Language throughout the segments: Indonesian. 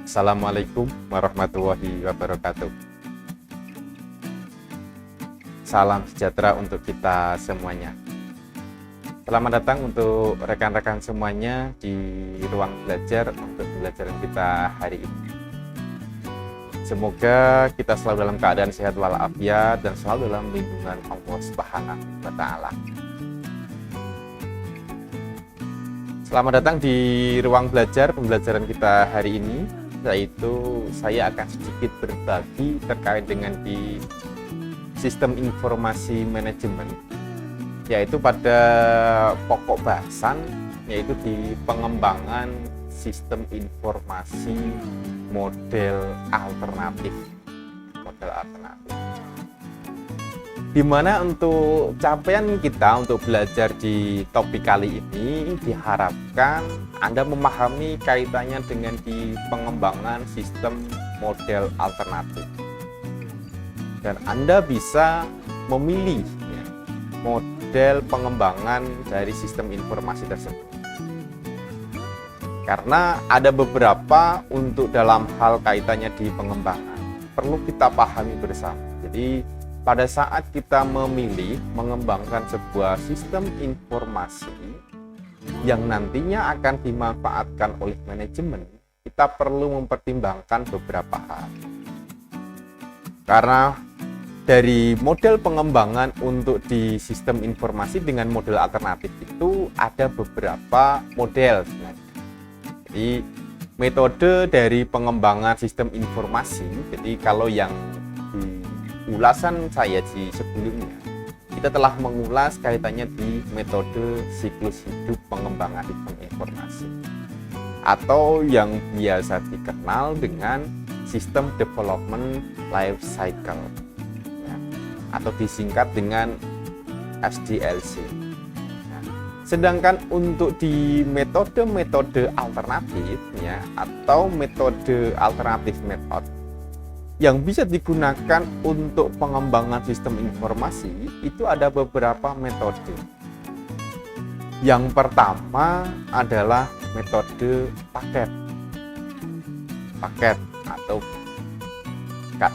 Assalamualaikum warahmatullahi wabarakatuh. Salam sejahtera untuk kita semuanya. Selamat datang untuk rekan-rekan semuanya di ruang belajar untuk pembelajaran kita hari ini. Semoga kita selalu dalam keadaan sehat walafiat dan selalu dalam lindungan Allah Subhanahu wa Ta'ala. Selamat datang di ruang belajar pembelajaran kita hari ini, yaitu saya akan sedikit berbagi terkait dengan di sistem informasi manajemen, yaitu pada pokok bahasan, yaitu di pengembangan sistem informasi model alternatif. Dimana untuk capaian kita untuk belajar di topik kali ini diharapkan Anda memahami kaitannya dengan di pengembangan sistem model alternatif, dan Anda bisa memilih model pengembangan dari sistem informasi tersebut. Karena ada beberapa untuk dalam hal kaitannya di pengembangan perlu kita pahami bersama. Jadi pada saat kita memilih mengembangkan sebuah sistem informasi yang nantinya akan dimanfaatkan oleh manajemen, kita perlu mempertimbangkan beberapa hal. Karena dari model pengembangan untuk di sistem informasi dengan model alternatif itu ada beberapa model sebenarnya. Jadi metode dari pengembangan sistem informasi, jadi kalau yang di ulasan saya di sebelumnya, kita telah mengulas kaitannya di metode siklus hidup pengembangan sistem informasi, atau yang biasa dikenal dengan sistem development life cycle, atau disingkat dengan SDLC. Sedangkan untuk di metode-metode alternatif atau metode alternatif method yang bisa digunakan untuk pengembangan sistem informasi itu ada beberapa metode. Yang pertama adalah metode paket atau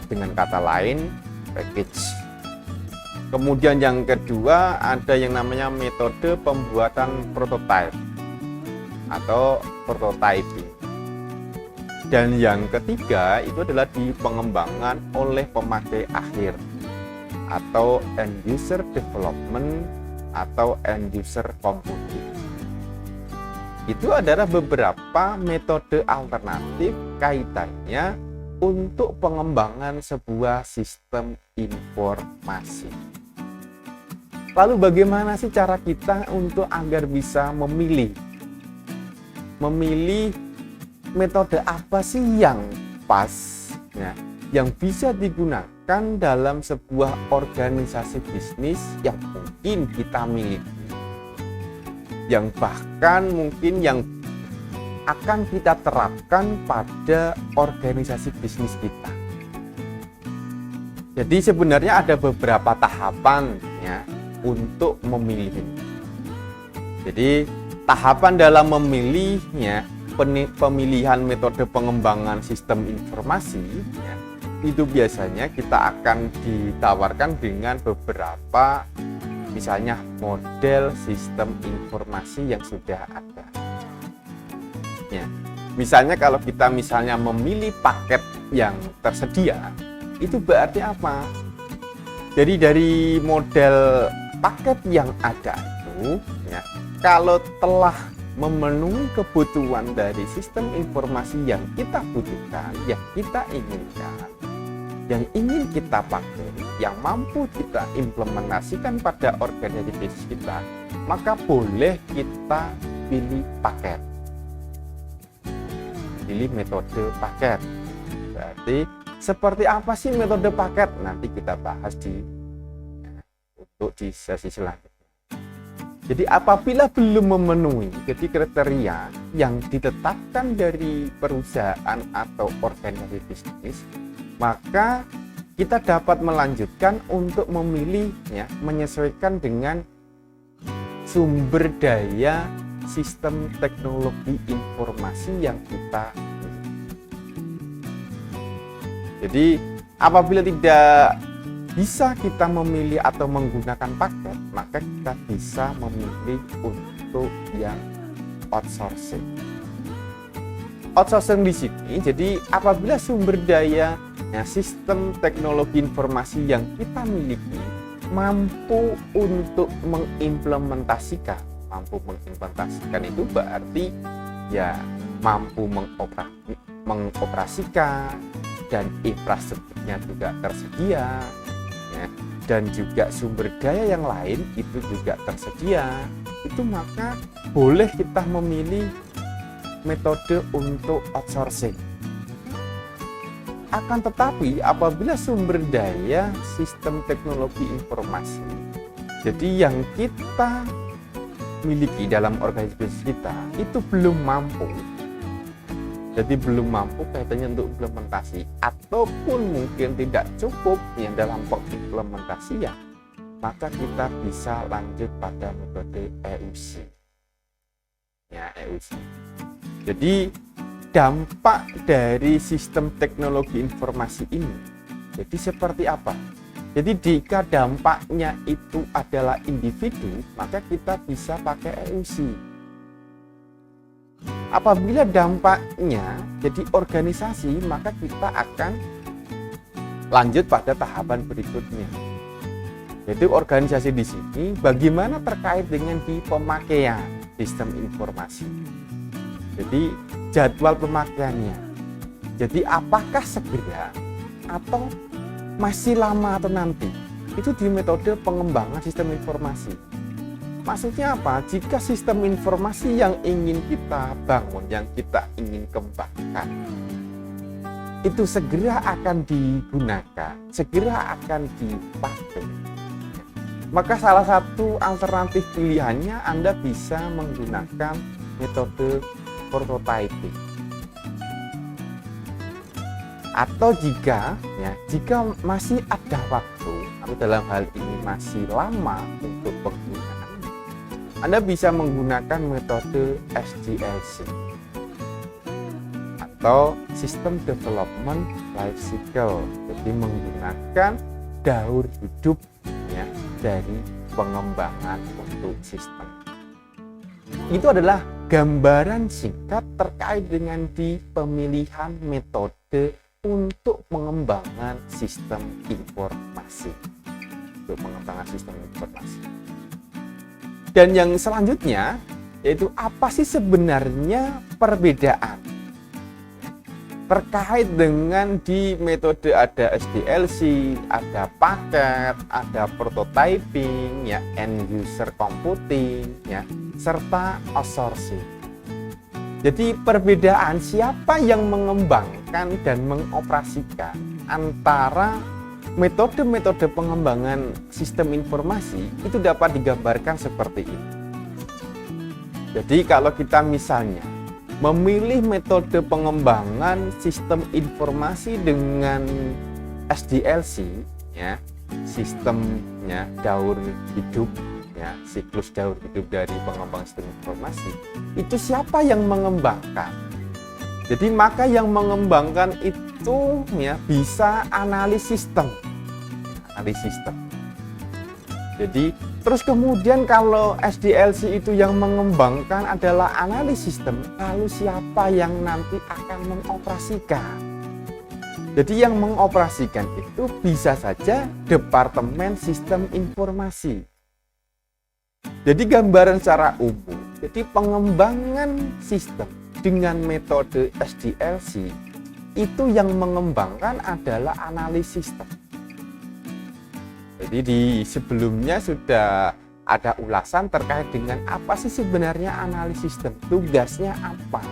dengan kata lain package. Kemudian yang kedua ada yang namanya metode pembuatan prototype atau prototyping. Dan yang ketiga itu adalah di pengembangan oleh pemakai akhir atau end user development atau end user computing. Itu adalah beberapa metode alternatif kaitannya untuk pengembangan sebuah sistem informasi. Lalu bagaimana sih cara kita untuk agar bisa memilih metode apa sih yang pas, yang bisa digunakan dalam sebuah organisasi bisnis yang mungkin kita miliki, yang bahkan mungkin yang akan kita terapkan pada organisasi bisnis kita. Jadi sebenarnya ada beberapa tahapan untuk memilih. Jadi tahapan dalam memilihnya, pemilihan metode pengembangan sistem informasi itu biasanya kita akan ditawarkan dengan beberapa misalnya model sistem informasi yang sudah ada. Misalnya kalau kita memilih paket yang tersedia, itu berarti apa? Jadi dari model paket yang ada itu, kalau telah memenuhi kebutuhan dari sistem informasi yang kita butuhkan, yang kita inginkan, yang ingin kita pakai, yang mampu kita implementasikan pada organisasi bisnis kita, maka boleh kita pilih paket. Pilih metode paket. Berarti seperti apa sih metode paket? Nanti kita bahas di sesi selanjutnya. Jadi apabila belum memenuhi kriteria yang ditetapkan dari perusahaan atau organisasi bisnis, maka kita dapat melanjutkan untuk memilih menyesuaikan dengan sumber daya sistem teknologi informasi yang kita miliki. Jadi apabila tidak bisa kita memilih atau menggunakan paket, maka kita bisa memilih untuk yang outsourcing. Outsourcing di sini, jadi apabila sumber daya sistem teknologi informasi yang kita miliki mampu untuk mengimplementasikan itu berarti ya mampu mengoperasikan dan infrastrukturnya juga tersedia ya, dan juga sumber daya yang lain itu juga tersedia, itu maka boleh kita memilih metode untuk outsourcing. Akan tetapi apabila sumber daya sistem teknologi informasi, jadi yang kita miliki dalam organisasi kita itu belum mampu, jadi belum mampu kaitannya untuk implementasi ataupun mungkin tidak cukup yang dalam pengimplementasian, maka kita bisa lanjut pada metode EUC. Ya, EUC. Jadi dampak dari sistem teknologi informasi ini jadi seperti apa? Jadi jika dampaknya itu adalah individu, maka kita bisa pakai EUC. Apabila dampaknya jadi organisasi, maka kita akan lanjut pada tahapan berikutnya. Jadi organisasi di sini bagaimana terkait dengan di pemakaian sistem informasi. Jadi jadwal pemakaiannya. Jadi apakah segera atau masih lama atau nanti? Itu di metode pengembangan sistem informasi. Maksudnya apa? Jika sistem informasi yang ingin kita bangun, yang kita ingin kembangkan, itu segera akan digunakan, segera akan dipakai, maka salah satu alternatif pilihannya Anda bisa menggunakan metode prototyping. Atau jika masih ada waktu, atau dalam hal ini masih lama untuk penggunaan, Anda bisa menggunakan metode SDLC atau System Development Life Cycle. Jadi menggunakan daur hidup ya, dari pengembangan untuk sistem. Itu adalah gambaran singkat terkait dengan di pemilihan metode untuk pengembangan sistem informasi. Dan yang selanjutnya yaitu apa sih sebenarnya perbedaan terkait dengan di metode ada SDLC, ada paket, ada prototyping, ya, end user computing, ya, serta outsourcing. Jadi perbedaan siapa yang mengembangkan dan mengoperasikan antara metode-metode pengembangan sistem informasi itu dapat digambarkan seperti ini. Jadi kalau kita misalnya memilih metode pengembangan sistem informasi dengan SDLC, ya, sistemnya daur hidup, ya, siklus daur hidup dari pengembang sistem informasi, itu siapa yang mengembangkan? Jadi maka yang mengembangkan itu ya bisa analisis sistem. Jadi terus kemudian kalau SDLC itu yang mengembangkan adalah analisis sistem, lalu siapa yang nanti akan mengoperasikan? Jadi yang mengoperasikan itu bisa saja Departemen Sistem Informasi. Jadi gambaran secara umum, jadi pengembangan sistem dengan metode SDLC itu yang mengembangkan adalah analisis sistem. Jadi di sebelumnya sudah ada ulasan terkait dengan apa sih sebenarnya analisis sistem, tugasnya apa,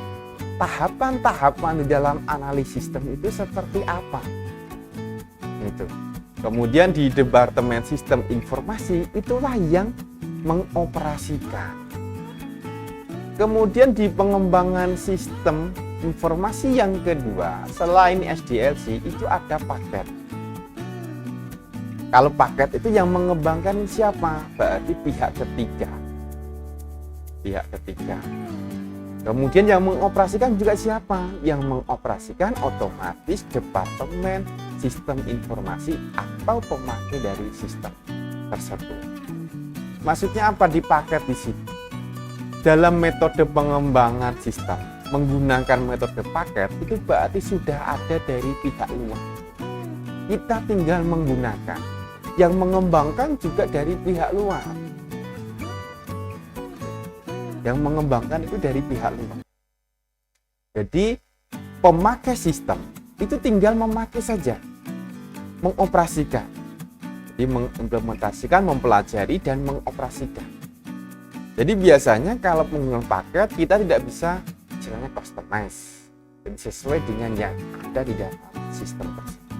tahapan-tahapan di dalam analisis sistem itu seperti apa. Itu. Kemudian di Departemen Sistem Informasi itulah yang mengoperasikan. Kemudian di pengembangan sistem informasi yang kedua, selain SDLC itu ada paket. Kalau paket itu yang mengembangkan siapa? Berarti pihak ketiga. Kemudian yang mengoperasikan juga siapa? Yang mengoperasikan otomatis Departemen sistem informasi atau pemakai dari sistem tersebut. Maksudnya apa dipaket di sini? Dalam metode pengembangan sistem menggunakan metode paket itu berarti sudah ada dari pihak luar. Kita tinggal menggunakan. Yang mengembangkan juga dari pihak luar. Yang mengembangkan itu dari pihak luar. Jadi pemakai sistem itu tinggal memakai saja, mengoperasikan. Jadi mengimplementasikan, mempelajari, dan mengoperasikan. Jadi biasanya kalau penggunaan paket kita tidak bisa istilahnya customize, jadi sesuai dengan yang ada di dalam sistem tersebut.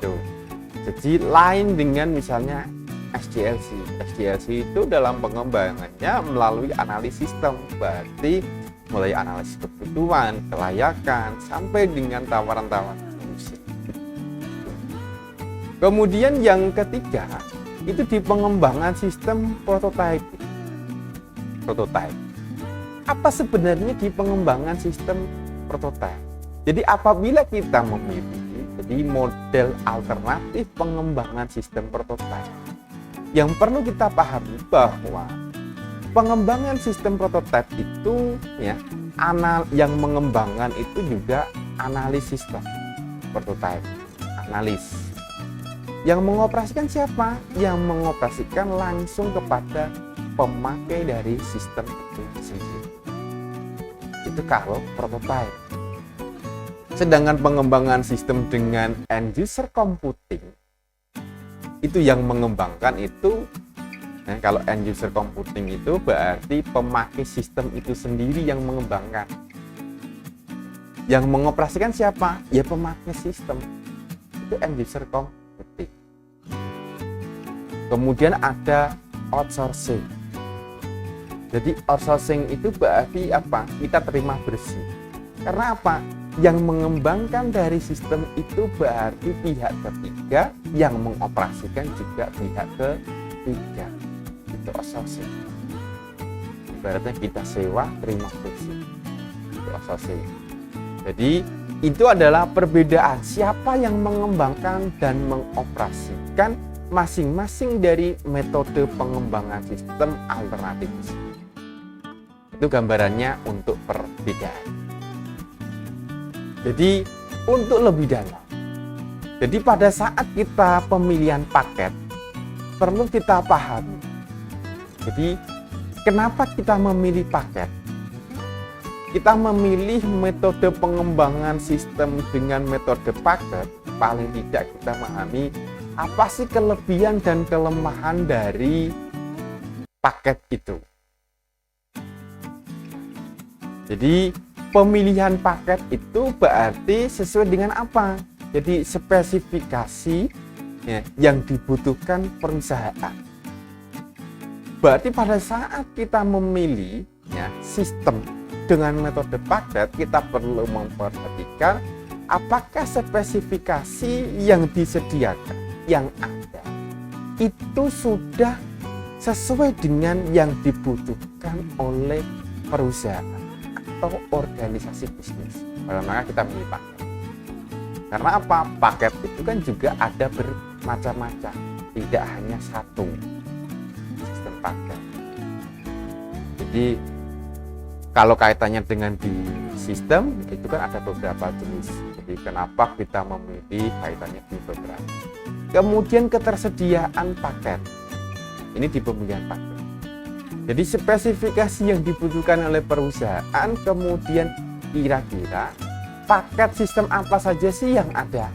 Tuh. Jadi lain dengan misalnya SDLC. SDLC itu dalam pengembangannya melalui analisis sistem, berarti mulai analisis kebutuhan, kelayakan, sampai dengan tawaran-tawaran solusi. Kemudian yang ketiga, itu di pengembangan sistem prototype. Apa sebenarnya di pengembangan sistem prototype? Jadi apabila kita memilih jadi model alternatif pengembangan sistem prototype, yang perlu kita pahami bahwa pengembangan sistem prototype itu ya, yang mengembangkan itu juga analisis sistem prototype, analis. Yang mengoperasikan siapa? Yang mengoperasikan langsung kepada pemakai dari sistem itu sendiri. Itu kalau prototype. Sedangkan pengembangan sistem dengan end user computing itu yang mengembangkan itu, nah, kalau end user computing itu berarti pemakai sistem itu sendiri yang mengembangkan. Yang mengoperasikan siapa? Ya pemakai sistem. Itu end user computing. Kemudian ada outsourcing. Jadi outsourcing itu berarti apa? Kita terima bersih. Karena apa? Yang mengembangkan dari sistem itu berarti pihak ketiga, yang mengoperasikan juga pihak ketiga. Itu outsourcing. Ibaratnya kita sewa, terima bersih. Itu outsourcing. Jadi itu adalah perbedaan siapa yang mengembangkan dan mengoperasikan masing-masing dari metode pengembangan sistem alternatif. Itu gambarannya untuk perbedaan. Jadi untuk lebih dalam, jadi pada saat kita pemilihan paket perlu kita pahami. Jadi kenapa kita memilih paket? Kita memilih metode pengembangan sistem dengan metode paket, paling tidak kita memahami apa sih kelebihan dan kelemahan dari paket itu. Jadi pemilihan paket itu berarti sesuai dengan apa? Jadi spesifikasi ya, yang dibutuhkan perusahaan. Berarti pada saat kita memilih ya, sistem dengan metode paket, kita perlu memperhatikan apakah spesifikasi yang disediakan, yang ada, itu sudah sesuai dengan yang dibutuhkan oleh perusahaan atau organisasi bisnis. Maka kita pilih paket. Karena apa? Paket itu kan juga ada bermacam-macam, tidak hanya satu sistem paket. Jadi kalau kaitannya dengan di sistem itu kan ada beberapa jenis. Jadi kenapa kita memilih kaitannya di beberapa. Kemudian ketersediaan paket. Ini di pemilihan paket. Jadi spesifikasi yang dibutuhkan oleh perusahaan, kemudian kira-kira paket sistem apa saja sih yang ada.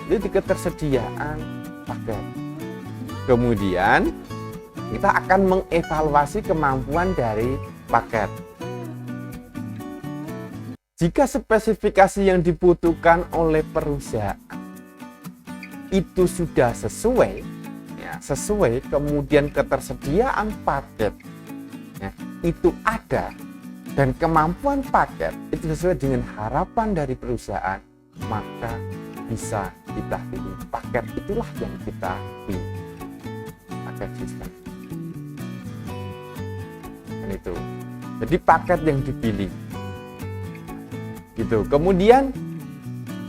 Jadi ketersediaan paket. Kemudian kita akan mengevaluasi kemampuan dari paket. Jika spesifikasi yang dibutuhkan oleh perusahaan itu sudah sesuai, kemudian ketersediaan paket ya, itu ada, dan kemampuan paket itu sesuai dengan harapan dari perusahaan, maka bisa kita pilih paket. Itulah yang kita pilih, paket sistem. Dan itu jadi paket yang dipilih gitu. Kemudian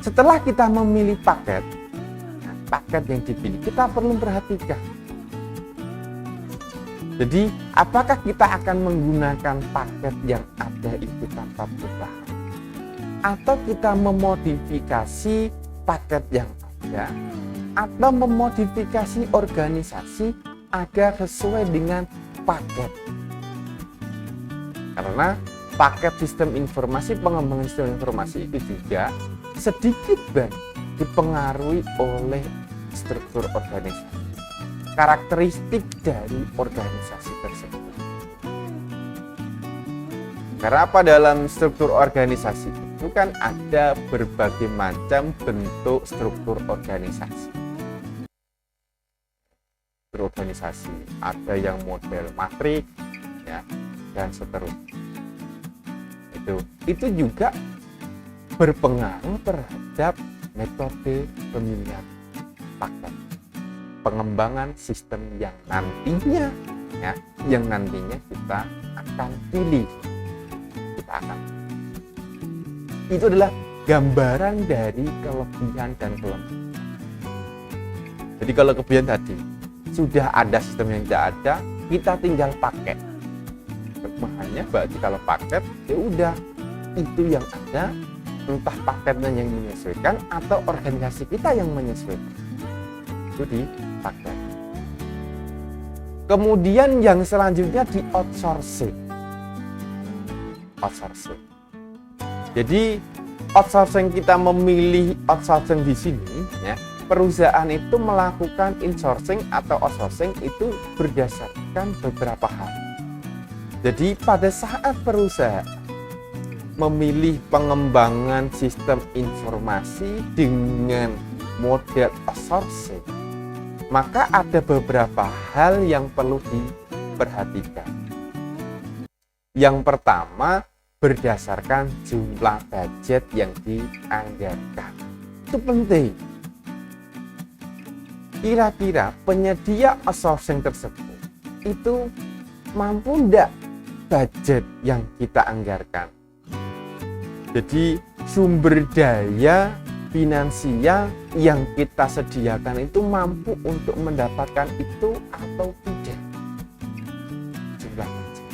Setelah kita memilih paket yang dipilih, kita perlu perhatikan. Jadi, apakah kita akan menggunakan paket yang ada itu tanpa perubahan? Atau kita memodifikasi paket yang ada? Atau memodifikasi organisasi agar sesuai dengan paket? Karena paket sistem informasi, pengembangan sistem informasi itu juga sedikit banyak dipengaruhi oleh struktur organisasi, karakteristik dari organisasi tersebut. Karena apa, dalam struktur organisasi itu kan ada berbagai macam bentuk struktur organisasi. Struktur organisasi ada yang model matriks, ya, dan seterusnya. Itu juga berpengaruh terhadap metode pemilihan paket, pengembangan sistem yang nantinya kita akan pilih. Itu adalah gambaran dari kelebihan dan kelemahan. Jadi kalau kelebihan tadi sudah ada sistem yang tidak ada, kita tinggal pakai. Kelemahannya berarti kalau paket ya udah itu yang ada, entah paketnya yang menyesuaikan atau organisasi kita yang menyesuaikan, itu di paket. Kemudian yang selanjutnya di outsourcing. Jadi outsourcing, kita memilih outsourcing di sini, ya, perusahaan itu melakukan insourcing atau outsourcing itu berdasarkan beberapa hal. Jadi pada saat perusahaan memilih pengembangan sistem informasi dengan model outsourcing, maka ada beberapa hal yang perlu diperhatikan. Yang pertama, berdasarkan jumlah budget yang dianggarkan. Itu penting. Kira-kira penyedia outsourcing tersebut itu mampu enggak budget yang kita anggarkan? Jadi sumber daya finansial yang kita sediakan itu mampu untuk mendapatkan itu atau tidak? Jumlah budget.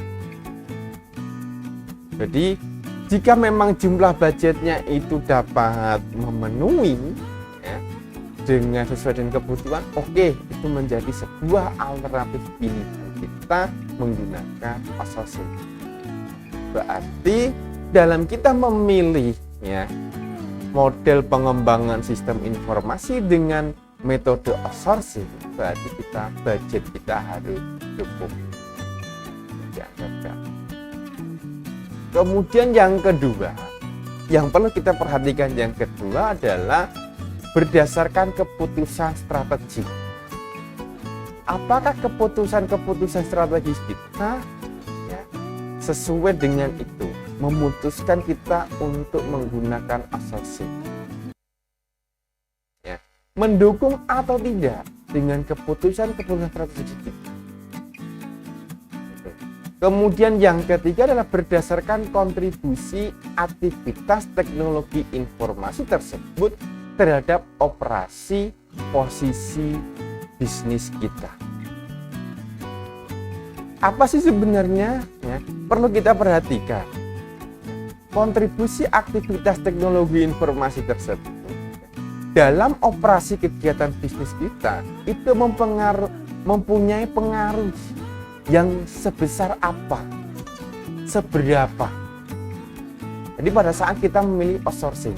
Jadi jika memang jumlah budgetnya itu dapat memenuhi, ya, dengan sesuai dengan kebutuhan, oke, itu menjadi sebuah alternatif pilihan kita menggunakan outsourcing. Berarti dalam kita memilih, ya, model pengembangan sistem informasi dengan metode outsourcing, berarti budget kita harus cukup dianggarkan. Kemudian yang kedua, yang perlu kita perhatikan yang kedua adalah berdasarkan keputusan strategik. Apakah keputusan strategis kita, ya, sesuai dengan itu, memutuskan kita untuk menggunakan outsourcing, ya, mendukung atau tidak dengan keputusan strategis kita. Kemudian yang ketiga adalah berdasarkan kontribusi aktivitas teknologi informasi tersebut terhadap operasi posisi bisnis kita. Apa sih sebenarnya, ya, perlu kita perhatikan? Kontribusi aktivitas teknologi informasi tersebut dalam operasi kegiatan bisnis kita itu mempunyai pengaruh yang sebesar apa, seberapa. Jadi pada saat kita memilih outsourcing,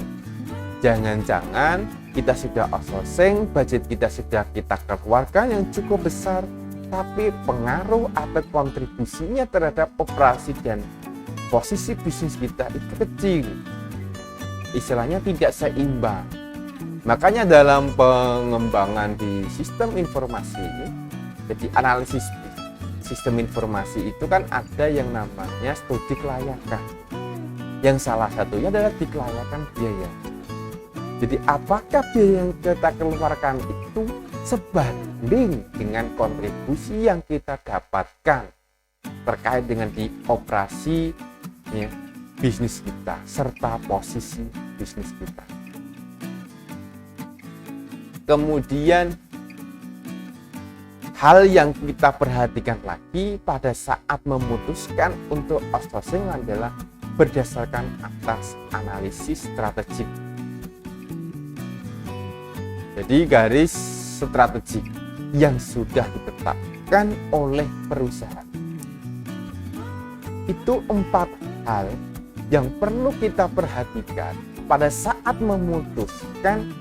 jangan-jangan kita sudah outsourcing, budget kita sudah kita keluarkan yang cukup besar, tapi pengaruh atau kontribusinya terhadap operasi dan posisi bisnis kita itu kecil, istilahnya tidak seimbang. Makanya dalam pengembangan di sistem informasi, jadi analisis sistem informasi itu kan ada yang namanya studi kelayakan, yang salah satunya adalah di kelayakan biaya. Jadi apakah biaya yang kita keluarkan itu sebanding dengan kontribusi yang kita dapatkan terkait dengan di operasi, ya, bisnis kita serta posisi bisnis kita. Kemudian hal yang kita perhatikan lagi pada saat memutuskan untuk outsourcing adalah berdasarkan atas analisis strategik. Jadi garis strategik yang sudah ditetapkan oleh perusahaan. Itu 4 hal yang perlu kita perhatikan pada saat memutuskan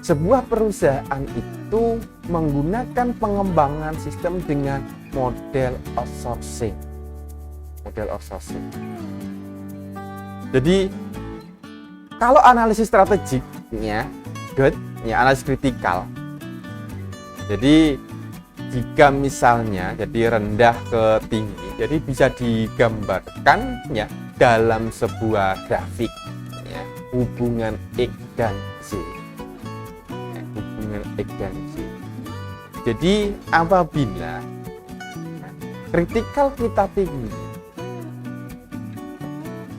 sebuah perusahaan itu menggunakan pengembangan sistem dengan model outsourcing. Jadi kalau analisis strategiknya good, analisis kritikal. Jadi jika misalnya jadi rendah ke tinggi, jadi bisa digambarkan dalam sebuah grafik hubungan X dan Z. Jadi apabila kritikal kita tinggi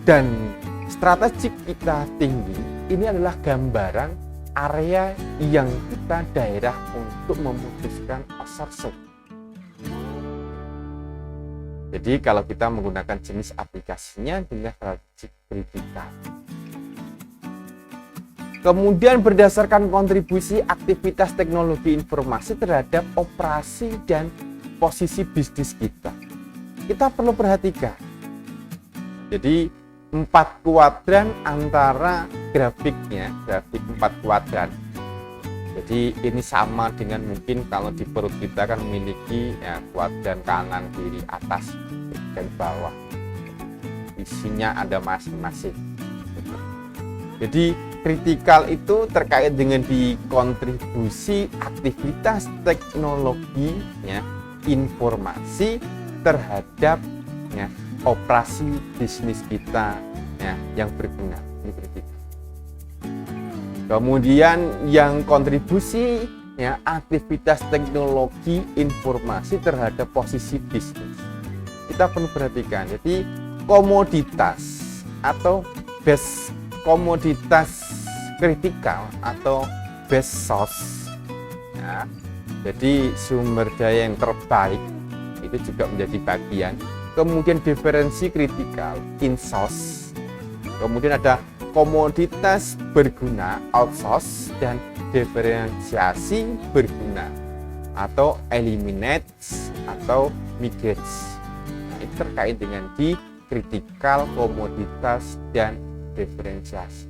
dan strategik kita tinggi, ini adalah gambaran area yang kita daerah untuk memutuskan outsourcing. Jadi kalau kita menggunakan jenis aplikasinya dengan strategik kritikal. Kemudian berdasarkan kontribusi aktivitas teknologi informasi terhadap operasi dan posisi bisnis kita. Kita perlu perhatikan. Jadi 4 kuadran antara grafiknya, grafik 4 kuadran. Jadi ini sama dengan mungkin kalau di perut kita kan memiliki kuadran kanan, kiri, atas, dan bawah. Isinya ada masing-masing. Jadi kritikal itu terkait dengan di kontribusi aktivitas teknologi informasi terhadap operasi bisnis kita yang berguna. Kemudian yang kontribusi aktivitas teknologi informasi terhadap posisi bisnis. Kita perlu perhatikan. Jadi komoditas atau base komoditas kritikal atau base source. Jadi sumber daya yang terbaik itu juga menjadi bagian. Kemudian diferensi kritikal, in-source. Kemudian ada komoditas berguna, outsource, dan diferensiasi berguna atau eliminate atau migrate. Itu terkait dengan di kritikal, komoditas, dan diferensiasi.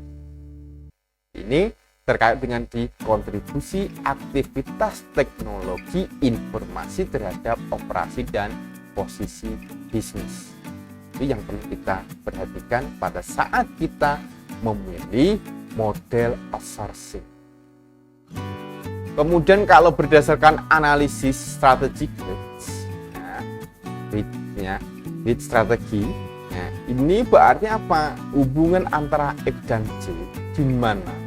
Ini terkait dengan di kontribusi aktivitas teknologi informasi terhadap operasi dan posisi bisnis. Itu yang perlu kita perhatikan pada saat kita memilih model outsourcing. Kemudian kalau berdasarkan analisis strategik lead strategi, ini berarti apa? Hubungan antara X dan Z di mana?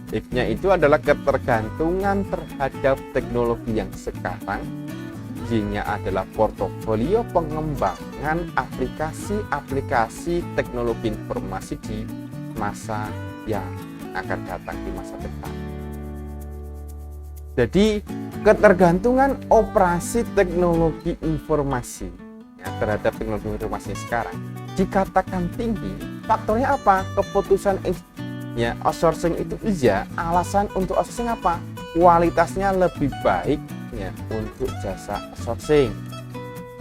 X-nya itu adalah ketergantungan terhadap teknologi yang sekarang. Y-nya adalah portofolio pengembangan aplikasi-aplikasi teknologi informasi di masa yang akan datang, di masa depan. Jadi ketergantungan operasi teknologi informasi terhadap teknologi informasi sekarang dikatakan tinggi. Faktornya apa? Keputusan outsourcing itu alasan untuk outsourcing apa? Kualitasnya lebih baik untuk jasa outsourcing.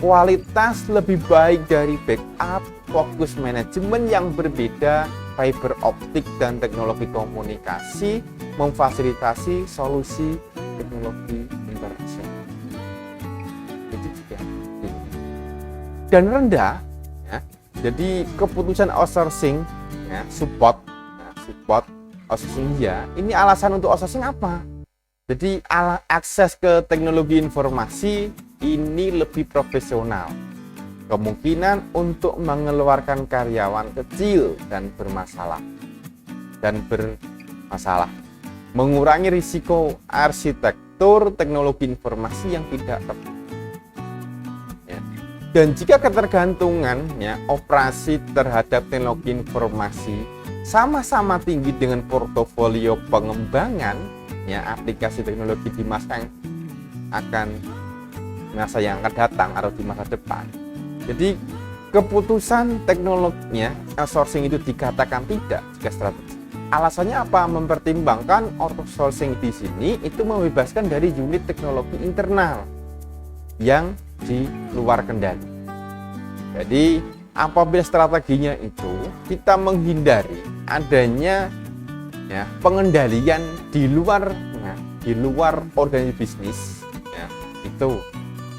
Kualitas lebih baik dari backup, fokus manajemen yang berbeda, fiber optik dan teknologi komunikasi, memfasilitasi solusi teknologi internasional. Itu juga tinggi. Dan rendah, jadi keputusan outsourcing, support outsourcing ini alasan untuk outsourcing apa? Jadi akses ke teknologi informasi ini lebih profesional. Kemungkinan untuk mengeluarkan karyawan kecil dan bermasalah. Mengurangi risiko arsitektur teknologi informasi yang tidak tepat. Dan jika ketergantungan operasi terhadap teknologi informasi sama-sama tinggi dengan portofolio pengembangan ya aplikasi teknologi di masa yang akan datang atau di masa depan. Jadi keputusan teknologinya outsourcing itu dikatakan tidak jika strategi. Alasannya apa? Mempertimbangkan outsourcing di sini itu membebaskan dari unit teknologi internal yang di luar kendali. Jadi apabila strateginya itu kita menghindari adanya ya pengendalian di luar organisasi bisnis, ya, itu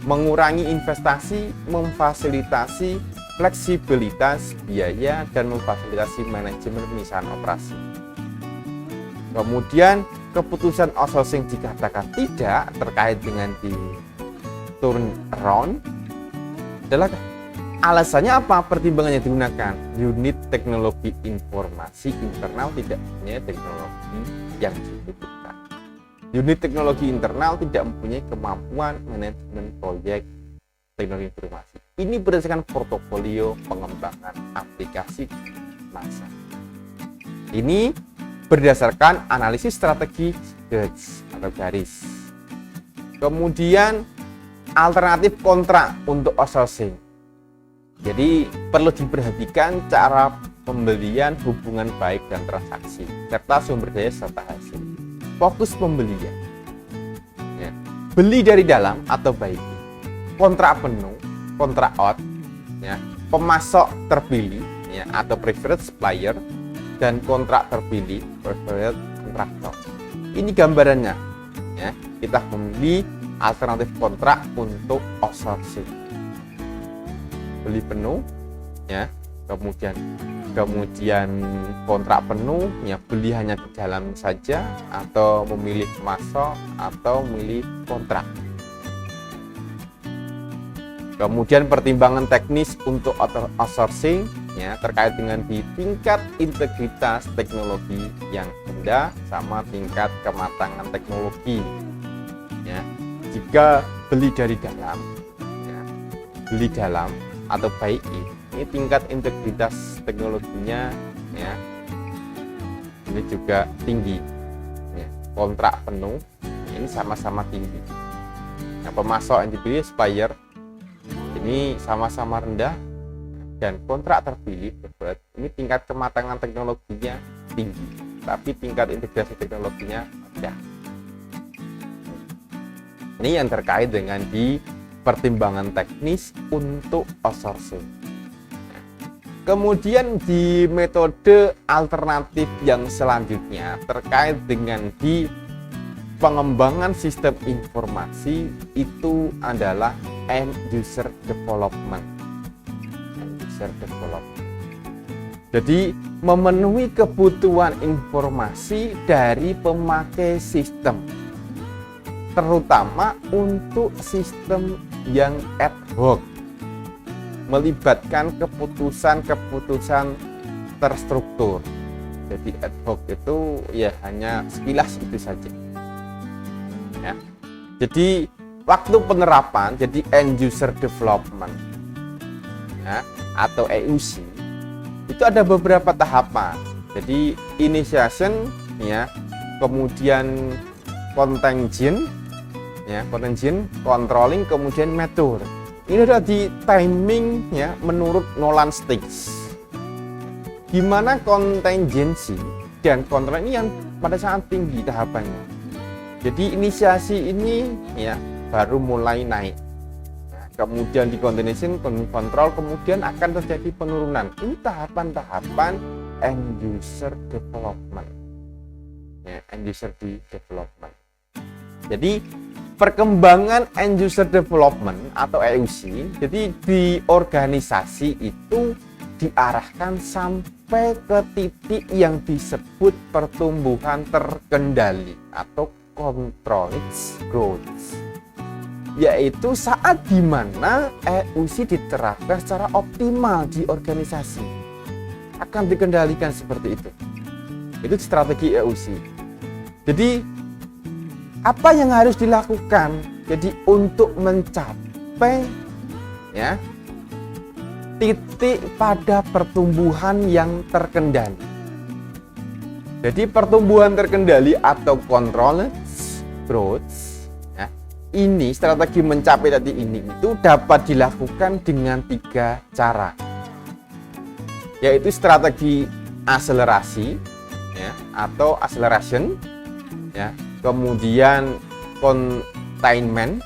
mengurangi investasi, memfasilitasi fleksibilitas biaya dan memfasilitasi manajemen penyelesaian operasi. Kemudian keputusan outsourcing dikatakan tidak terkait dengan di turnaround adalah alasannya apa? Pertimbangannya digunakan unit teknologi informasi internal tidak punya teknologi yang dibutuhkan. Unit teknologi internal tidak mempunyai kemampuan manajemen proyek teknologi informasi. Ini berdasarkan portofolio pengembangan aplikasi masa. Ini berdasarkan analisis strategi garis. Kemudian alternatif kontrak untuk outsourcing. Jadi perlu diperhatikan cara pembelian, hubungan baik dan transaksi, serta sumber daya serta hasil. Fokus pembelian, ya. Beli dari dalam atau baik, kontrak penuh, kontrak out, ya. Pemasok terpilih, ya, atau preferred supplier, dan kontrak terpilih, preferred contractor. Ini gambarannya, ya. Kita memilih alternatif kontrak untuk outsourcing. Beli penuh, ya, kemudian kontrak penuh, ya, beli hanya di dalam saja, atau memilih pemasok atau memilih kontrak. Kemudian pertimbangan teknis untuk outsourcing, ya, terkait dengan di tingkat integritas teknologi yang rendah sama tingkat kematangan teknologi, ya. Jika beli dari dalam, ya, beli dalam atau BI, ini tingkat integritas teknologinya, ya, ini juga tinggi, ya. Kontrak penuh ini sama-sama tinggi. Nah, pemasok yang dipilih supplier ini sama-sama rendah, dan kontrak terpilih ini tingkat kematangan teknologinya tinggi, tapi tingkat integrasi teknologinya rendah. Ini yang terkait dengan di pertimbangan teknis untuk outsourcing. Kemudian di metode alternatif yang selanjutnya terkait dengan di pengembangan sistem informasi itu adalah end user development. End user development. Jadi memenuhi kebutuhan informasi dari pemakai sistem, terutama untuk sistem yang ad hoc, melibatkan keputusan-keputusan terstruktur. Jadi ad hoc itu ya hanya sekilas itu saja, ya. Jadi waktu penerapan, jadi end user development, ya, atau EUC itu ada beberapa tahapan. Jadi initiation, ya, kemudian contingent, ya, contingent, controlling, kemudian mature. Ini adalah di timing, ya, menurut Nolan Sticks. Di mana contingency dan control ini yang pada saat tinggi tahapannya. Jadi inisiasi ini, ya, baru mulai naik. Nah, kemudian di continuation, control, kemudian akan terjadi penurunan. Ini tahapan-tahapan end user development, ya, end user development. Jadi perkembangan end user development atau EUC, jadi di organisasi itu diarahkan sampai ke titik yang disebut pertumbuhan terkendali atau controlled growth, yaitu saat dimana EUC diterapkan secara optimal di organisasi, akan dikendalikan seperti itu. Itu strategi EUC. Jadi apa yang harus dilakukan? Jadi untuk mencapai, ya, titik pada pertumbuhan yang terkendali. Jadi pertumbuhan terkendali atau controlled growth, ya, ini strategi mencapai tadi ini itu dapat dilakukan dengan 3 cara, yaitu strategi akselerasi, ya, atau acceleration, ya, kemudian containment,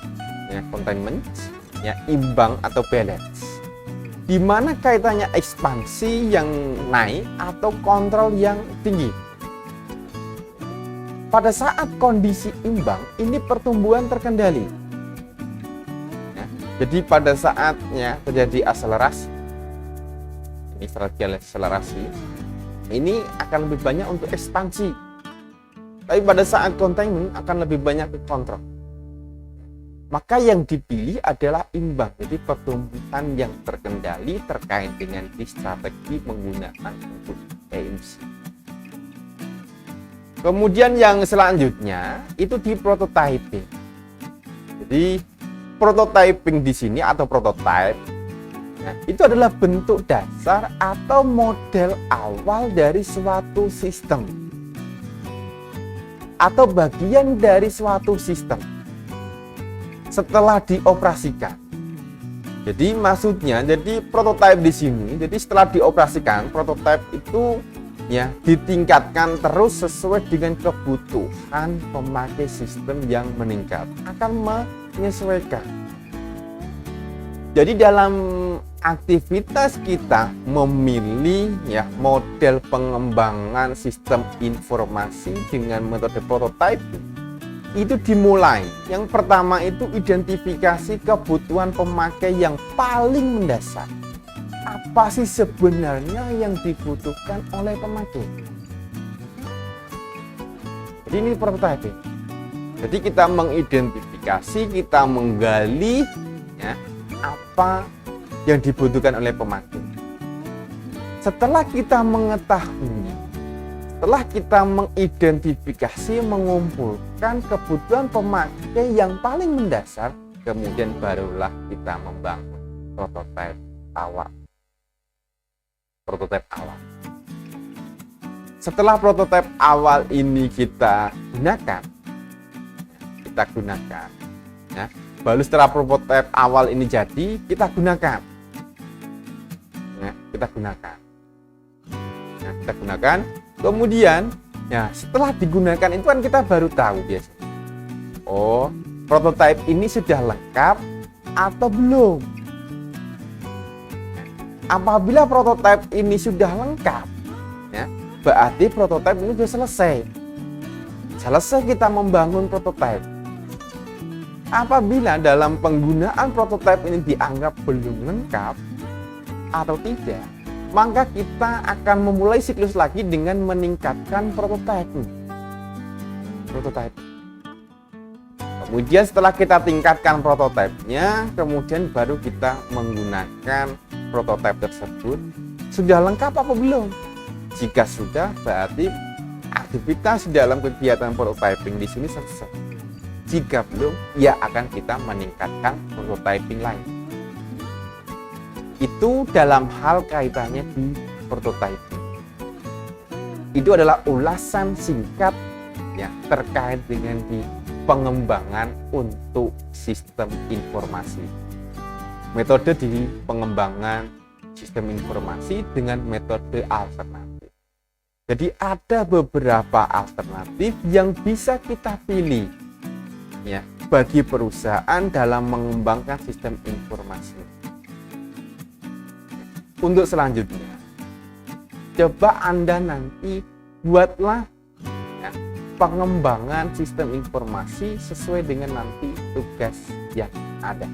ya, imbang atau balance. Di mana kaitannya ekspansi yang naik atau kontrol yang tinggi. Pada saat kondisi imbang, ini pertumbuhan terkendali. Ya, jadi pada saatnya terjadi akselerasi, ini strategi akselerasi, ini akan lebih banyak untuk ekspansi. Tapi pada saat containment akan lebih banyak ke kontrol. Maka yang dipilih adalah imbang, jadi pertumbuhan yang terkendali terkait dengan strategi menggunakan untuk AMC. Kemudian yang selanjutnya itu di prototyping. Jadi prototyping di sini atau prototype, nah, itu adalah bentuk dasar atau model awal dari suatu sistem atau bagian dari suatu sistem setelah dioperasikan. Jadi maksudnya, jadi prototype di sini, jadi setelah dioperasikan prototype itu, ya, ditingkatkan terus sesuai dengan kebutuhan pemakai sistem yang meningkat, akan menyesuaikan. Jadi dalam aktivitas kita memilih, ya, model pengembangan sistem informasi dengan metode prototyping, itu dimulai. Yang pertama itu identifikasi kebutuhan pemakai yang paling mendasar. Apa sih sebenarnya yang dibutuhkan oleh pemakai? Jadi ini prototyping. Jadi kita mengidentifikasi, kita menggali, ya, apa yang dibutuhkan oleh pemakai. Setelah kita mengetahui, setelah kita mengidentifikasi, mengumpulkan kebutuhan pemakai yang paling mendasar, kemudian barulah kita membangun prototipe awal. Setelah prototipe awal ini kita gunakan, ya, baru setelah prototipe awal ini jadi kita gunakan, ya, kita gunakan. Kemudian, ya, setelah digunakan itu kan kita baru tahu biasanya, oh, prototipe ini sudah lengkap atau belum. Apabila prototipe ini sudah lengkap, ya, berarti prototipe ini sudah selesai. Selesai kita membangun prototipe. Apabila dalam penggunaan prototipe ini dianggap belum lengkap atau tidak, maka kita akan memulai siklus lagi dengan meningkatkan prototipe. Kemudian setelah kita tingkatkan prototipenya, kemudian baru kita menggunakan prototipe tersebut. Sudah lengkap apa belum? Jika sudah, berarti aktivitas dalam kegiatan prototyping di sini selesai. Jika belum, ya akan kita meningkatkan prototyping lain. Itu dalam hal kaitannya di prototyping. Itu adalah ulasan singkat, ya, terkait dengan di pengembangan untuk sistem informasi. Metode di pengembangan sistem informasi dengan metode alternatif. Jadi ada beberapa alternatif yang bisa kita pilih, ya, bagi perusahaan dalam mengembangkan sistem informasi. Untuk selanjutnya, coba Anda nanti buatlah, ya, pengembangan sistem informasi sesuai dengan nanti tugas yang ada.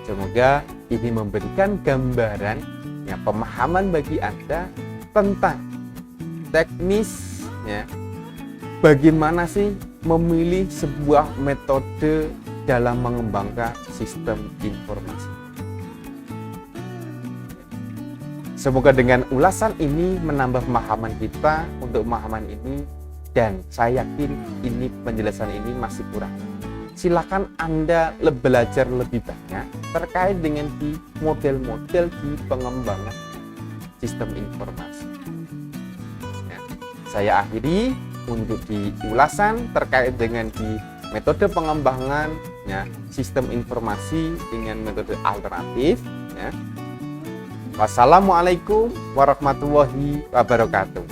Semoga ini memberikan gambaran, ya, pemahaman bagi Anda tentang teknis, ya, bagaimana sih memilih sebuah metode dalam mengembangkan sistem informasi. Semoga dengan ulasan ini menambah pemahaman kita untuk pemahaman ini, dan saya yakin ini penjelasan ini masih kurang. Silakan Anda belajar lebih banyak terkait dengan di model-model di pengembangan sistem informasi. Ya. Saya akhiri untuk di ulasan terkait dengan di metode pengembangan ya, sistem informasi dengan metode alternatif ya. Wassalamualaikum warahmatullahi wabarakatuh.